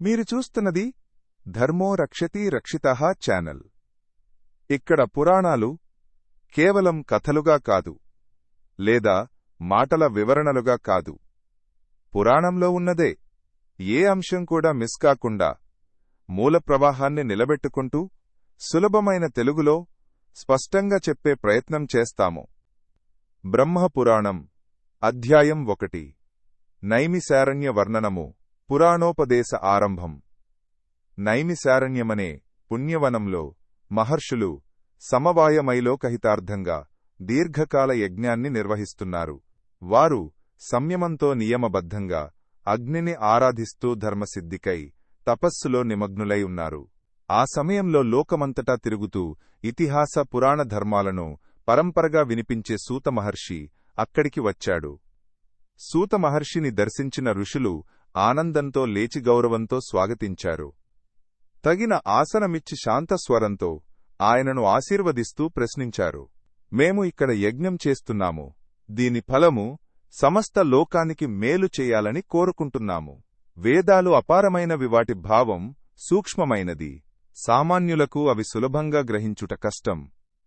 మీరు చూస్తున్నది ధర్మో రక్షతి రక్షితః ఛానల్. ఇక్కడ పురాణాలు కేవలం కథలుగా కాదు, లేదా మాటల వివరణలుగా కాదు. పురాణంలో ఉన్నదే ఏ అంశం కూడా మిస్ కాకుండా మూల ప్రవాహాన్ని నిలబెట్టుకుంటూ సులభమైన తెలుగులో స్పష్టంగా చెప్పే ప్రయత్నం చేస్తాము. బ్రహ్మపురాణం అధ్యాయం 1 నైమిశారణ్య వర్ణనము. పురాణోపదేశ ఆరంభం. నైమిశారణ్యమనే పుణ్యవనంలో మహర్షులు సమవాయమైలోకహితార్థంగా దీర్ఘకాల యజ్ఞాన్ని నిర్వహిస్తున్నారు. వారు సంయమంతో నియమబద్ధంగా అగ్నిని ఆరాధిస్తూ ధర్మసిద్ధికై తపస్సులో నిమగ్నులై ఉన్నారు. ఆ సమయంలో లోకమంతటా తిరుగుతూ ఇతిహాస పురాణ ధర్మాలను పరంపరగా వినిపించే సూత మహర్షి అక్కడికి వచ్చాడు. సూత మహర్షిని దర్శించిన ఋషులు ఆనందంతో లేచి గౌరవంతో స్వాగతించారు. తగిన ఆసనమిచ్చి శాంతస్వరంతో ఆయనను ఆశీర్వదిస్తూ ప్రశ్నించారు. మేము ఇక్కడ యజ్ఞం చేస్తున్నాము. దీని ఫలము సమస్త లోకానికి మేలు చేయాలని కోరుకుంటున్నాము. వేదాలు అపారమైనవి, వాటి భావం సూక్ష్మమైనది. సామాన్యులకు అవి సులభంగా గ్రహించుట కష్టం.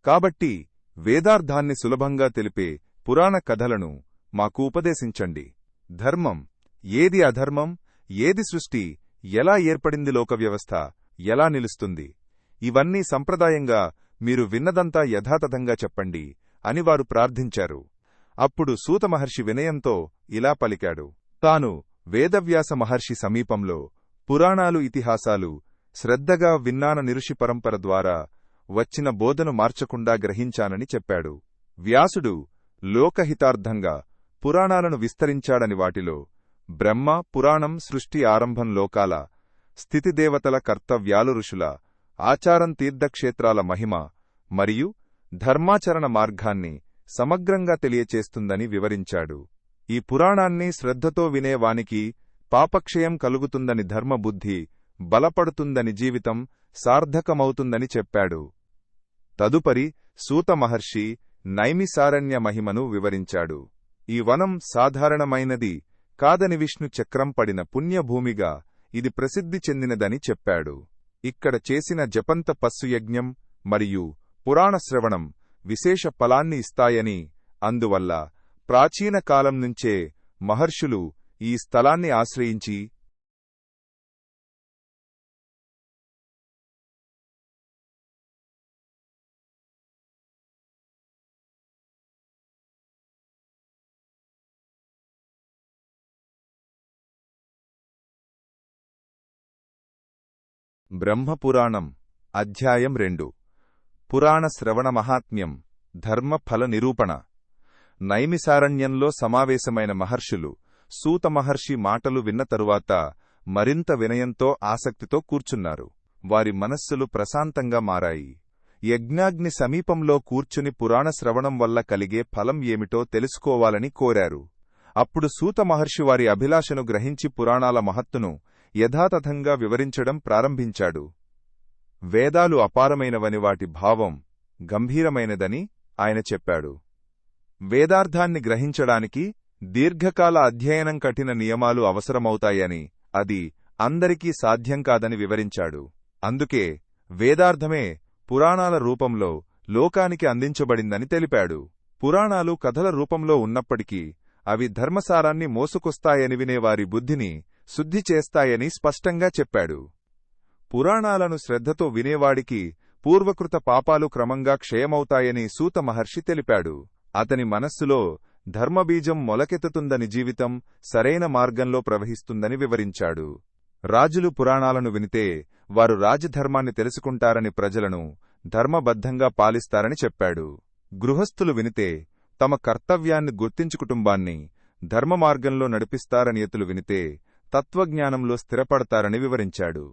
కాబట్టి వేదార్థాన్ని సులభంగా తెలిపే పురాణ కథలను మాకు ఉపదేశించండి. ధర్మం ఏది, అధర్మం ఏది, సృష్టి ఎలా ఏర్పడింది, లోకవ్యవస్థ ఎలా నిలుస్తుంది, ఇవన్నీ సంప్రదాయంగా మీరు విన్నదంతా యథాతథంగా చెప్పండి అని వారు ప్రార్థించారు. అప్పుడు సూతమహర్షి వినయంతో ఇలా పలికాడు. తాను వేదవ్యాస మహర్షి సమీపంలో పురాణాలు, ఇతిహాసాలు శ్రద్ధగా విన్నాన నిఋషి పరంపర ద్వారా వచ్చిన బోధను మార్చకుండా గ్రహించానని చెప్పాడు. వ్యాసుడు లోకహితార్థంగా పురాణాలను విస్తరించాడని, వాటిలో బ్రహ్మ పురాణం సృష్టి ఆరంభం, లోకాల స్థితిదేవతల కర్తవ్యాలు, ఋషుల ఆచారం, తీర్థక్షేత్రాల మహిమ మరియు ధర్మాచరణ మార్గాన్ని సమగ్రంగా తెలియచేస్తుందని వివరించాడు. ఈ పురాణాన్ని శ్రద్ధతో వినేవానికి పాపక్షయం కలుగుతుందని, ధర్మబుద్ధి బలపడుతుందని, జీవితం సార్థకమవుతుందని చెప్పాడు. తదుపరి సూత మహర్షి నైమిసారణ్య మహిమను వివరించాడు. ఈ వనం సాధారణమైనది కాదని, విష్ణు చక్రం పడిన పుణ్యభూమిగా ఇది ప్రసిద్ధి చెందినదని చెప్పాడు. ఇక్కడ చేసిన జపంత పస్సు యజ్ఞం మరియు పురాణ శ్రవణం విశేష ఫలాన్ని ఇస్తాయని, అందువల్ల ప్రాచీన కాలం నుంచే మహర్షులు ఈ స్థలాన్ని ఆశ్రయించి బ్రహ్మపురాణం అధ్యాయం 2 పురాణ శ్రవణ మహాత్మ్యం. ధర్మఫల నిరూపణ. నైమిసారణ్యంలో సమావేశమైన మహర్షులు సూత మహర్షి మాటలు విన్న తరువాత మరింత వినయంతో, ఆసక్తితో కూర్చున్నారు. వారి మనస్సులు ప్రశాంతంగా మారాయి. యజ్ఞాగ్ని సమీపంలో కూర్చుని పురాణ శ్రవణం వల్ల కలిగే ఫలం ఏమిటో తెలుసుకోవాలని కోరారు. అప్పుడు సూత మహర్షి వారి అభిలాషను గ్రహించి పురాణాల మహత్తును యథాతథంగా వివరించడం ప్రారంభించాడు. వేదాలు అపారమైనవని, వాటి భావం గంభీరమైనదని ఆయన చెప్పాడు. వేదార్థాన్ని గ్రహించడానికి దీర్ఘకాల అధ్యయనం, కఠిన నియమాలు అవసరమవుతాయని, అది అందరికీ సాధ్యం కాదని వివరించాడు. అందుకే వేదార్థమే పురాణాల రూపంలో లోకానికి అందించబడిందని తెలిపాడు. పురాణాలు కథల రూపంలో ఉన్నప్పటికీ అవి ధర్మసారాన్ని మోసుకొస్తాయని, వినేవారి బుద్ధిని శుద్ధి చేస్తాయని స్పష్టంగా చెప్పాడు. పురాణాలను శ్రద్ధతో వినేవాడికి పూర్వకృత పాపాలు క్రమంగా క్షయమవుతాయని సూత మహర్షి తెలిపాడు. అతని మనస్సులో ధర్మబీజం మొలకెత్తుతుందని, జీవితం సరైన మార్గంలో ప్రవహిస్తుందని వివరించాడు. రాజులు పురాణాలను వినితే వారు రాజధర్మాన్ని తెలుసుకుంటారని, ప్రజలను ధర్మబద్ధంగా పాలిస్తారని చెప్పాడు. గృహస్థులు వినితే తమ కర్తవ్యాన్ని గుర్తించి కుటుంబాన్ని ధర్మమార్గంలో నడిపిస్తారని, యతులు వినితే తత్వజ్ఞానంలో స్థిరపడతారని వివరించాడు.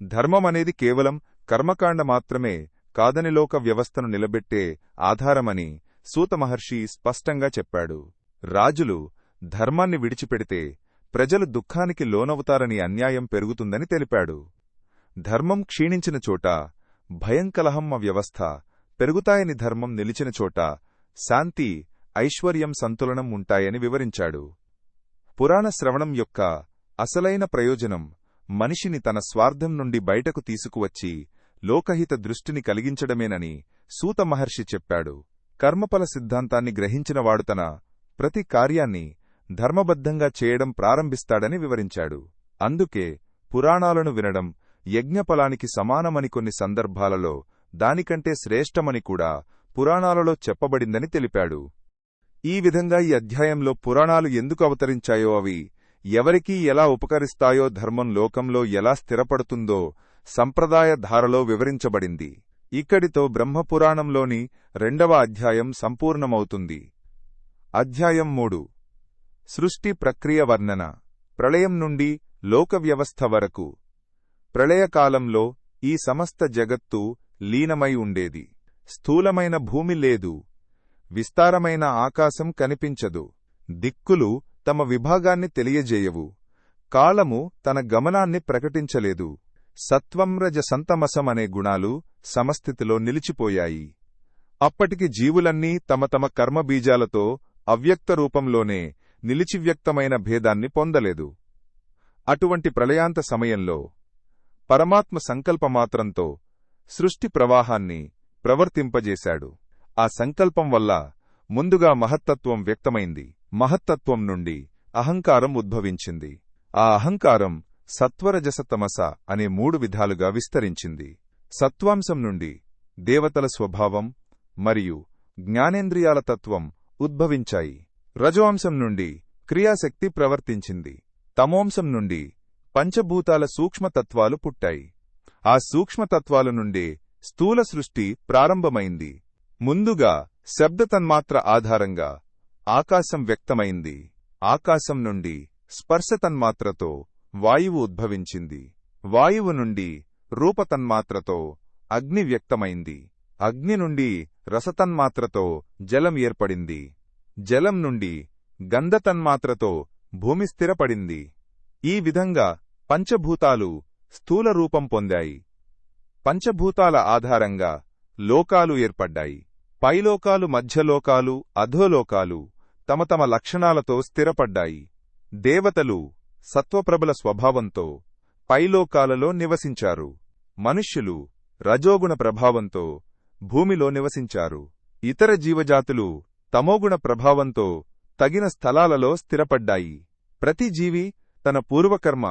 ధర్మమనేది కేవలం కర్మకాండ మాత్రమే కాదని, లోక వ్యవస్థను నిలబెట్టే ఆధారమని సూతమహర్షి స్పష్టంగా చెప్పాడు. రాజులు ధర్మాన్ని విడిచిపెడితే ప్రజలు దుఃఖానికి లోనవుతారని, అన్యాయం పెరుగుతుందని తెలిపాడు. ధర్మం క్షీణించిన చోట భయం, కలహం, వ్యవస్థ పెరుగుతాయని, ధర్మం నిలిచిన చోట శాంతి, ఐశ్వర్యం, సంతులనం ఉంటాయని వివరించాడు. పురాణ శ్రవణం యొక్క అసలైన ప్రయోజనం మనిషిని తన స్వార్థం నుండి బయటకు తీసుకువచ్చి లోకహిత దృష్టిని కలిగించడమేనని సూత మహర్షి చెప్పాడు. కర్మఫల సిద్ధాంతాన్ని గ్రహించినవాడు తన ప్రతి కార్యాన్ని ధర్మబద్ధంగా చేయడం ప్రారంభిస్తాడని వివరించాడు. అందుకే పురాణాలను వినడం యజ్ఞఫలానికి సమానమని, కొన్ని సందర్భాలలో దానికంటే శ్రేష్టమని కూడా పురాణాలలో చెప్పబడిందని తెలిపాడు. ఈ విధంగా ఈ అధ్యాయంలో పురాణాలు ఎందుకు అవతరించాయో, అవి ఎవరికీ ఎలా ఉపకరిస్తాయో, ధర్మం లోకంలో ఎలా స్థిరపడుతుందో సంప్రదాయ ధారలో వివరించబడింది. ఇక్కడితో బ్రహ్మపురాణంలోని 2వ అధ్యాయం సంపూర్ణమవుతుంది. అధ్యాయం 3 సృష్టి ప్రక్రియ వర్ణన. ప్రళయం నుండి లోక వ్యవస్థ వరకు. ప్రళయకాలంలో ఈ సమస్త జగత్తు లీనమై ఉండేది. స్థూలమైన భూమి లేదు, విస్తారమైన ఆకాశం కనిపించదు, దిక్కులు తమ విభాగాన్ని తెలియజేయవు, కాలము తన గమనాన్ని ప్రకటించలేదు. సత్వం రజసంతమసం అనే గుణాలు సమస్థితిలో నిలిచిపోయాయి. అప్పటికి జీవులన్నీ తమ తమ కర్మబీజాలతో అవ్యక్త రూపంలోనే నిలిచివ్యక్తమైన భేదాన్ని పొందలేదు. అటువంటి ప్రళయాంత సమయంలో పరమాత్మ సంకల్పమాత్రంతో సృష్టి ప్రవాహాన్ని ప్రవర్తింపజేశాడు. ఆ సంకల్పం వల్ల ముందుగా మహత్తత్వం వ్యక్తమైంది. మహత్తత్వం నుండి అహంకారం ఉద్భవించింది. ఆ అహంకారం సత్వరజసతమస అనే 3 విధాలుగా విస్తరించింది. సత్వాంశం నుండి దేవతల స్వభావం మరియు జ్ఞానేంద్రియాల తత్వం ఉద్భవించాయి. రజోంశం నుండి క్రియాశక్తి ప్రవర్తించింది. తమోంశం నుండి పంచభూతాల సూక్ష్మతత్వాలు పుట్టాయి. ఆ సూక్ష్మతత్వాల నుండే స్థూల సృష్టి ప్రారంభమైంది. ముందుగా శబ్దతన్మాత్ర ఆధారంగా ఆకాశం వ్యక్తమైంది. ఆకాశం నుండి స్పర్శతన్మాత్రతో వాయువు ఉద్భవించింది. వాయువు నుండి రూపతన్మాత్రతో అగ్ని వ్యక్తమైంది. అగ్ని నుండి రసతన్మాత్రతో జలం ఏర్పడింది. జలం నుండి గంధతన్మాత్రతో భూమి స్థిరపడింది. ఈ విధంగా పంచభూతాలు స్థూల రూపం పొందాయి. పంచభూతాల ఆధారంగా లోకాలు ఏర్పడ్డాయి. పైలోకాలు, మధ్యలోకాలు, అధోలోకాలు తమ తమ లక్షణాలతో స్థిరపడ్డాయి. దేవతలు సత్వప్రబల స్వభావంతో పైలోకాలలో నివసించారు. మనుష్యులు రజోగుణ ప్రభావంతో భూమిలో నివసించారు. ఇతర జీవజాతులు తమోగుణ ప్రభావంతో తగిన స్థలాలలో స్థిరపడ్డాయి. ప్రతి జీవి తన పూర్వకర్మ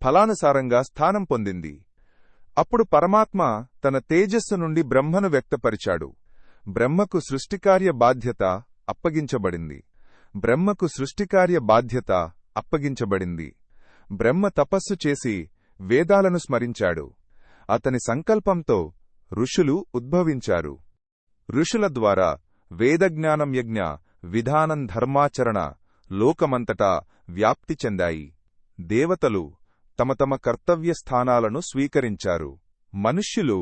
ఫలానుసారంగా స్థానం పొందింది. అప్పుడు పరమాత్మ తన తేజస్సు నుండి బ్రహ్మను వ్యక్తపరిచాడు. బ్రహ్మకు సృష్టికార్య బాధ్యత అప్పగించబడింది. బ్రహ్మ తపస్సు చేసి వేదాలను స్మరించాడు. అతని సంకల్పంతో ఋషులు ఉద్భవించారు. ఋషుల ద్వారా వేదజ్ఞానం, యజ్ఞ విధానం, ధర్మాచరణ లోకమంతటా వ్యాప్తి చెందాయి. దేవతలు తమ తమ కర్తవ్య స్థానాలను స్వీకరించారు. మనుష్యులు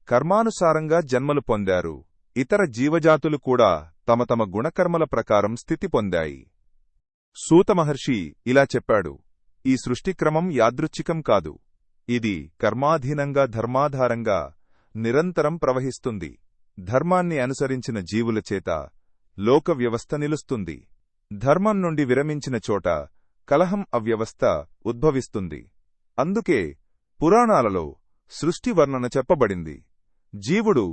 కర్మానుసారంగా జన్మలు పొందారు. ఇతర జీవజాతులు కూడా తమ తమ గుణకర్మల ప్రకారం స్థితి పొందాయి. సూతమహర్షి ఇలా చెప్పాడు: ఈ సృష్టిక్రమం యాదృచ్ఛికం కాదు. ఇది కర్మాధీనంగా, ధర్మాధారంగా నిరంతరం ప్రవహిస్తుంది. ధర్మాన్ని అనుసరించిన జీవుల చేత లోక వ్యవస్థ నిలుస్తుంది. ధర్మం నుండి విరమించిన చోట కలహం, అవ్యవస్థ ఉద్భవిస్తుంది. అందుకే పురాణాలలో సృష్టి వర్ణన చెప్పబడింది. జీవుడు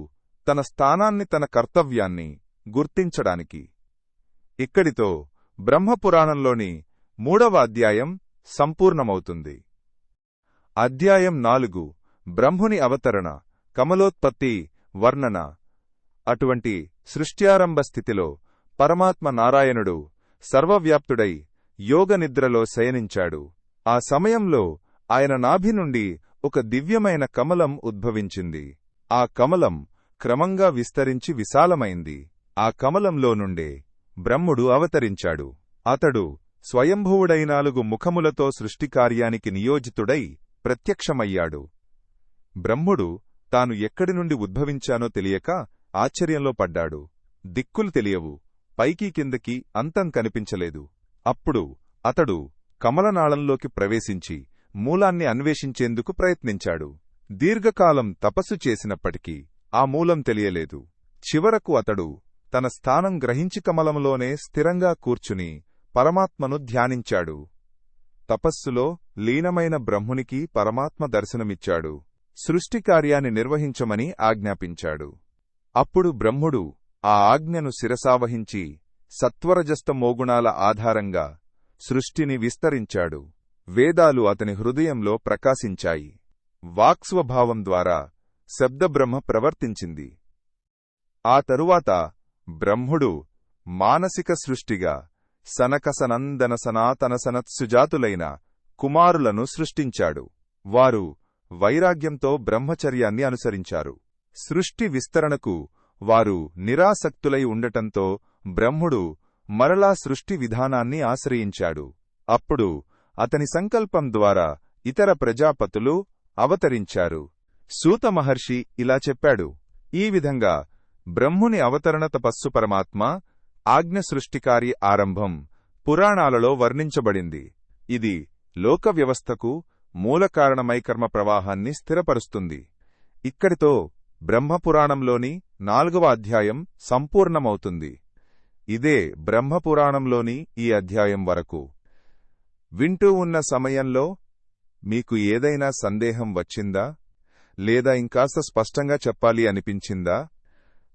తన స్థానాన్ని, తన కర్తవ్యాన్ని గుర్తించడానికి. ఇక్కడితో బ్రహ్మపురాణంలోని 3వ అధ్యాయం సంపూర్ణమవుతుంది. అధ్యాయం 4 బ్రహ్ముని అవతరణ, కమలోత్పత్తి వర్ణన. అటువంటి సృష్ట్యారంభ స్థితిలో పరమాత్మ నారాయణుడు సర్వవ్యాప్తుడై యోగనిద్రలో శయనించాడు. ఆ సమయంలో ఆయన నాభి నుండి ఒక దివ్యమైన కమలం ఉద్భవించింది. ఆ కమలం క్రమంగా విస్తరించి విశాలమైంది. ఆ కమలంలో నుండే బ్రహ్ముడు అవతరించాడు. అతడు స్వయంభువుడై 4 ముఖములతో సృష్టికార్యానికి నియోజితుడై ప్రత్యక్షమయ్యాడు. బ్రహ్ముడు తాను ఎక్కడి నుండి ఉద్భవించానో తెలియక ఆశ్చర్యంలో పడ్డాడు. దిక్కులు తెలియవు, పైకి కిందకి అంతం కనిపించలేదు. అప్పుడు అతడు కమలనాళంలోకి ప్రవేశించి మూలాన్ని అన్వేషించేందుకు ప్రయత్నించాడు. దీర్ఘకాలం తపస్సు చేసినప్పటికీ ఆ మూలం తెలియలేదు. చివరకు అతడు తన స్థానం గ్రహించి కమలంలోనే స్థిరంగా కూర్చుని పరమాత్మను ధ్యానించాడు. తపస్సులో లీనమైన బ్రహ్మునికి పరమాత్మ దర్శనమిచ్చాడు. సృష్టి కార్యాన్ని నిర్వహించమని ఆజ్ఞాపించాడు. అప్పుడు బ్రహ్ముడు ఆ ఆజ్ఞను శిరసావహించి సత్వరజస్తమోగుణాల ఆధారంగా సృష్టిని విస్తరించాడు. వేదాలు అతని హృదయంలో ప్రకాశించాయి. వాక్స్వభావం ద్వారా శబ్దబ్రహ్మ ప్రవర్తించింది. ఆ తరువాత బ్రహ్ముడు మానసిక సృష్టిగా సనకసనందన సనాతన సనత్సుజాతులైన కుమారులను సృష్టించాడు. వారు వైరాగ్యంతో బ్రహ్మచర్యాన్ని అనుసరించారు. సృష్టి విస్తరణకు వారు నిరాసక్తులై ఉండటంతో బ్రహ్ముడు మరలా సృష్టి విధానాన్ని ఆశ్రయించాడు. అప్పుడు అతని సంకల్పం ద్వారా ఇతర ప్రజాపతులు అవతరించారు. సూత మహర్షి ఇలా చెప్పాడు: ఈ విధంగా బ్రహ్ముని అవతరణ తపస్సు పరమాత్మ ఆజ్ఞ సృష్టికారి ఆరంభం పురాణాలలో వర్ణించబడింది. ఇది లోక వ్యవస్థకు మూలకారణమై కర్మ ప్రవాహాన్ని స్థిరపరుస్తుంది. ఇక్కడితో బ్రహ్మపురాణంలోని 4వ అధ్యాయం సంపూర్ణమవుతుంది. ఇదే బ్రహ్మపురాణంలోని ఈ అధ్యాయం వరకు. వింటూ ఉన్న సమయంలో మీకు ఏదైనా సందేహం వచ్చిందా, లేదా ఇంకాస్త స్పష్టంగా చెప్పాలి అనిపించిందా?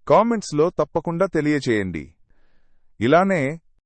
కామెంట్స్లో తప్పకుండా తెలియచేయండి. ఇలానే